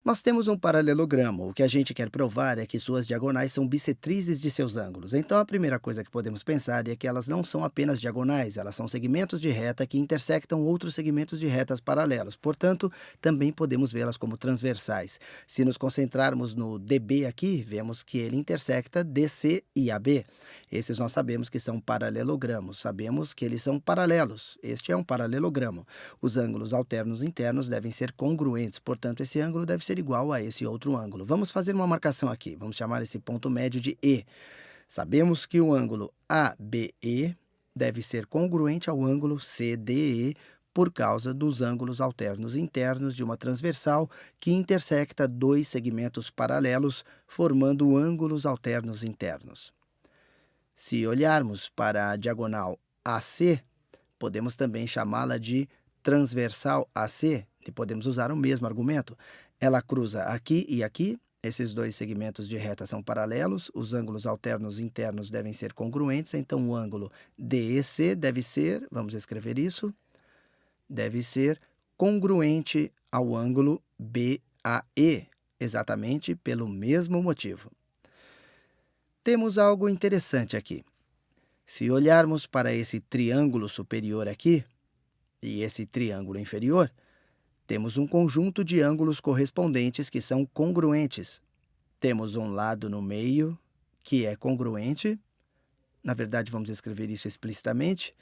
Nós temos um paralelogramo. O que a gente quer provar é que suas diagonais são bissetrizes de seus ângulos. Então, a primeira coisa que podemos pensar é que elas não são apenas diagonais, elas são segmentos de reta que intersectam outros segmentos de retas paralelos. Portanto, também podemos vê-las como transversais. Se nos concentrarmos no DB aqui, vemos que ele intersecta DC e AB. Esses nós sabemos que são paralelogramos, sabemos que eles são paralelos. Este é um paralelogramo. Os ângulos alternos internos devem ser congruentes, portanto, esse ângulo deve ser igual a esse outro ângulo. Vamos fazer uma marcação aqui, vamos chamar esse ponto médio de E. Sabemos que o ângulo ABE deve ser congruente ao ângulo CDE por causa dos ângulos alternos internos de uma transversal que intersecta dois segmentos paralelos, formando ângulos alternos internos. Se olharmos para a diagonal AC, podemos também chamá-la de transversal AC, e podemos usar o mesmo argumento. Ela cruza aqui e aqui, esses dois segmentos de reta são paralelos, os ângulos alternos internos devem ser congruentes, então o ângulo DEC deve ser, vamos escrever isso, deve ser congruente ao ângulo BAE, exatamente pelo mesmo motivo. Temos algo interessante aqui. Se olharmos para esse triângulo superior aqui e esse triângulo inferior, temos um conjunto de ângulos correspondentes que são congruentes. Temos um lado no meio que é congruente. Na verdade, vamos escrever isso explicitamente.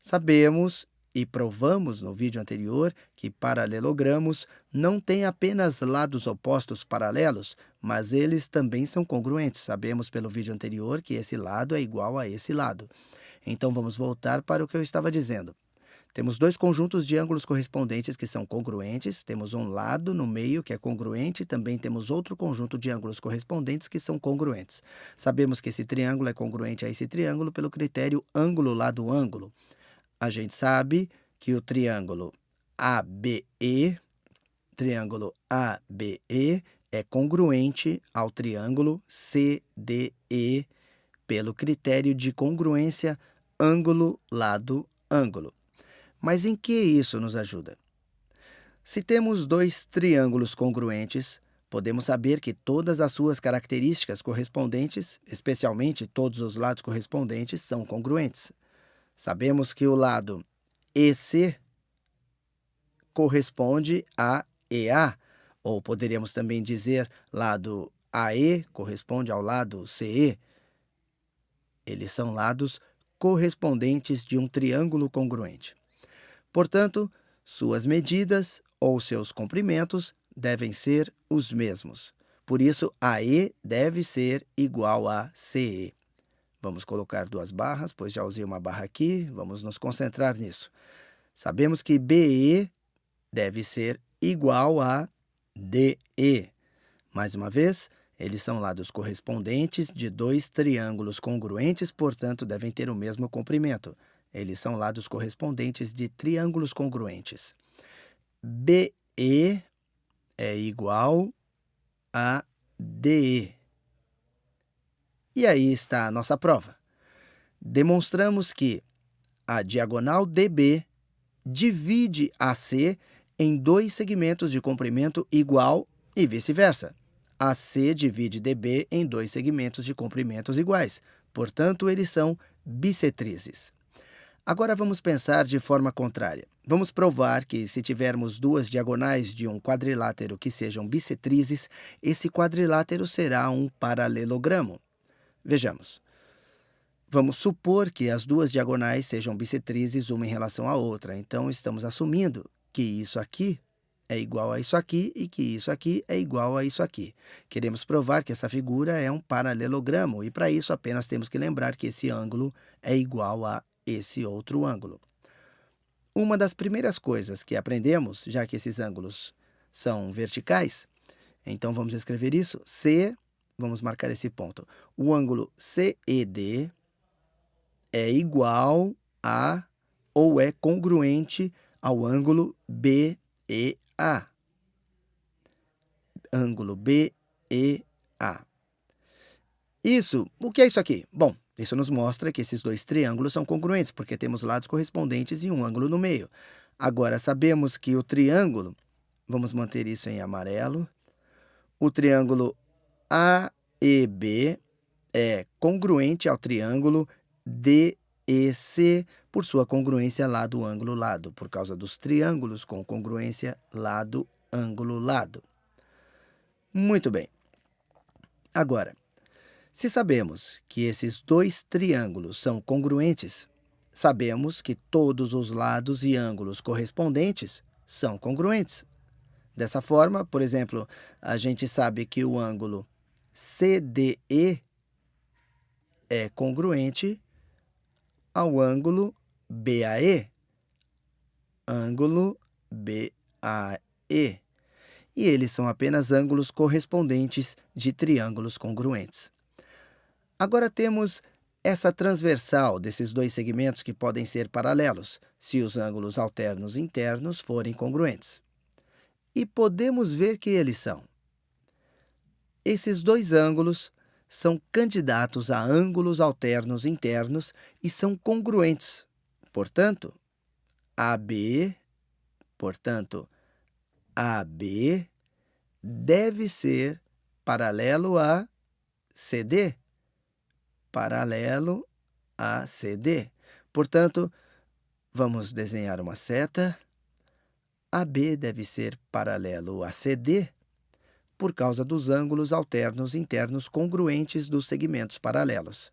Sabemos e provamos no vídeo anterior que paralelogramos não têm apenas lados opostos paralelos, mas eles também são congruentes. Sabemos pelo vídeo anterior que esse lado é igual a esse lado. Então, vamos voltar para o que eu estava dizendo. Temos dois conjuntos de ângulos correspondentes que são congruentes, temos um lado no meio que é congruente, também temos outro conjunto de ângulos correspondentes que são congruentes. Sabemos que esse triângulo é congruente a esse triângulo pelo critério ângulo-lado-ângulo. A gente sabe que o triângulo ABE é congruente ao triângulo CDE pelo critério de congruência ângulo-lado-ângulo. Mas em que isso nos ajuda? Se temos dois triângulos congruentes, podemos saber que todas as suas características correspondentes, especialmente todos os lados correspondentes, são congruentes. Sabemos que o lado EC corresponde a EA, ou poderíamos também dizer lado AE corresponde ao lado CE. Eles são lados correspondentes de um triângulo congruente. Portanto, suas medidas ou seus comprimentos devem ser os mesmos. Por isso, AE deve ser igual a CE. Vamos colocar duas barras, pois já usei uma barra aqui, vamos nos concentrar nisso. Sabemos que BE deve ser igual a DE. Mais uma vez, eles são lados correspondentes de dois triângulos congruentes, portanto, devem ter o mesmo comprimento. Eles são lados correspondentes de triângulos congruentes. BE é igual a DE. E aí está a nossa prova. Demonstramos que a diagonal DB divide AC em dois segmentos de comprimento igual e vice-versa. AC divide DB em dois segmentos de comprimentos iguais. Portanto, eles são bissetrizes. Agora vamos pensar de forma contrária. Vamos provar que se tivermos duas diagonais de um quadrilátero que sejam bissetrizes, esse quadrilátero será um paralelogramo. Vejamos. Vamos supor que as duas diagonais sejam bissetrizes uma em relação à outra. Então, estamos assumindo que isso aqui é igual a isso aqui e que isso aqui é igual a isso aqui. Queremos provar que essa figura é um paralelogramo e, para isso, apenas temos que lembrar que esse ângulo é igual a esse outro ângulo. Uma das primeiras coisas que aprendemos, já que esses ângulos são verticais, então vamos escrever isso, vamos marcar esse ponto. O ângulo CED é igual a ou é congruente ao ângulo BEA. Ângulo BEA. O que é isso aqui? Bom, isso nos mostra que esses dois triângulos são congruentes, porque temos lados correspondentes e um ângulo no meio. Agora, sabemos que o triângulo, vamos manter isso em amarelo, o triângulo AEB é congruente ao triângulo DEC por sua congruência lado-ângulo-lado, por causa dos triângulos com congruência lado-ângulo-lado. Muito bem. Agora, se sabemos que esses dois triângulos são congruentes, sabemos que todos os lados e ângulos correspondentes são congruentes. Dessa forma, por exemplo, a gente sabe que o ângulo CDE é congruente ao ângulo BAE. Ângulo BAE. E eles são apenas ângulos correspondentes de triângulos congruentes. Agora temos essa transversal desses dois segmentos que podem ser paralelos, se os ângulos alternos internos forem congruentes. E podemos ver que eles são. Esses dois ângulos são candidatos a ângulos alternos internos e são congruentes. Portanto, AB deve ser paralelo a CD. Paralelo a CD. Portanto, vamos desenhar uma seta. AB deve ser paralelo a CD por causa dos ângulos alternos internos congruentes dos segmentos paralelos.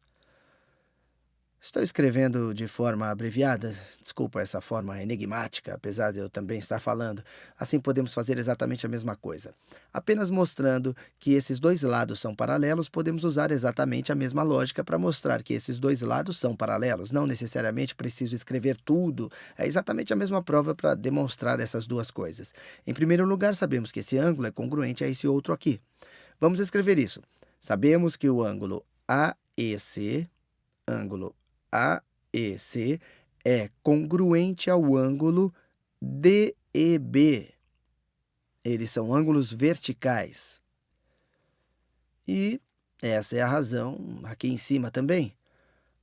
Estou escrevendo de forma abreviada, desculpa essa forma enigmática, apesar de eu também estar falando. Assim podemos fazer exatamente a mesma coisa. Apenas mostrando que esses dois lados são paralelos, podemos usar exatamente a mesma lógica para mostrar que esses dois lados são paralelos. Não necessariamente preciso escrever tudo. É exatamente a mesma prova para demonstrar essas duas coisas. Em primeiro lugar, sabemos que esse ângulo é congruente a esse outro aqui. Vamos escrever isso. Sabemos que o ângulo AEC é congruente ao ângulo DEB. Eles são ângulos verticais. E essa é a razão aqui em cima também.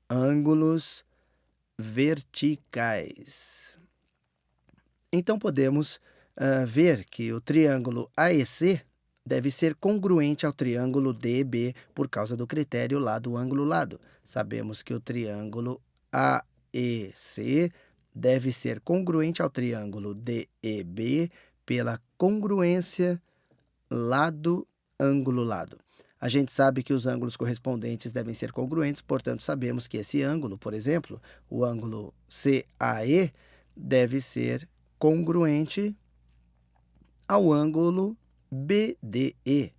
Ângulos verticais. Então podemos ver que o triângulo AEC deve ser congruente ao triângulo DEB por causa do critério lado-ângulo-lado. Sabemos que o triângulo AEC deve ser congruente ao triângulo DEB pela congruência lado-ângulo-lado. A gente sabe que os ângulos correspondentes devem ser congruentes, portanto, sabemos que esse ângulo, por exemplo, o ângulo CAE, deve ser congruente ao ângulo BDE.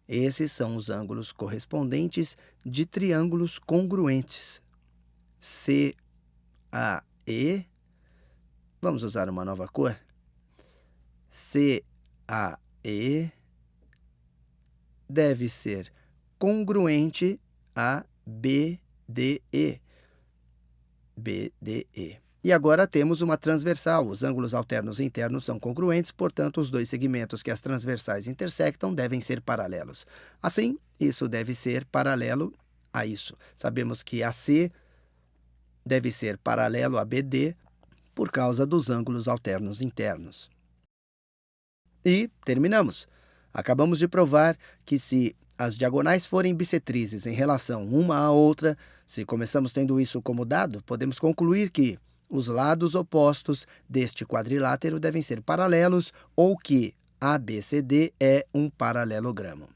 Esses são os ângulos correspondentes de triângulos congruentes. CAE, vamos usar uma nova cor. CAE deve ser congruente a BDE. BDE. E agora temos uma transversal. Os ângulos alternos internos são congruentes, portanto, os dois segmentos que as transversais intersectam devem ser paralelos. Assim, isso deve ser paralelo a isso. Sabemos que AC deve ser paralelo a BD por causa dos ângulos alternos internos. E terminamos. Acabamos de provar que se as diagonais forem bissetrizes em relação uma à outra, se começamos tendo isso como dado, podemos concluir que os lados opostos deste quadrilátero devem ser paralelos ou que ABCD é um paralelogramo.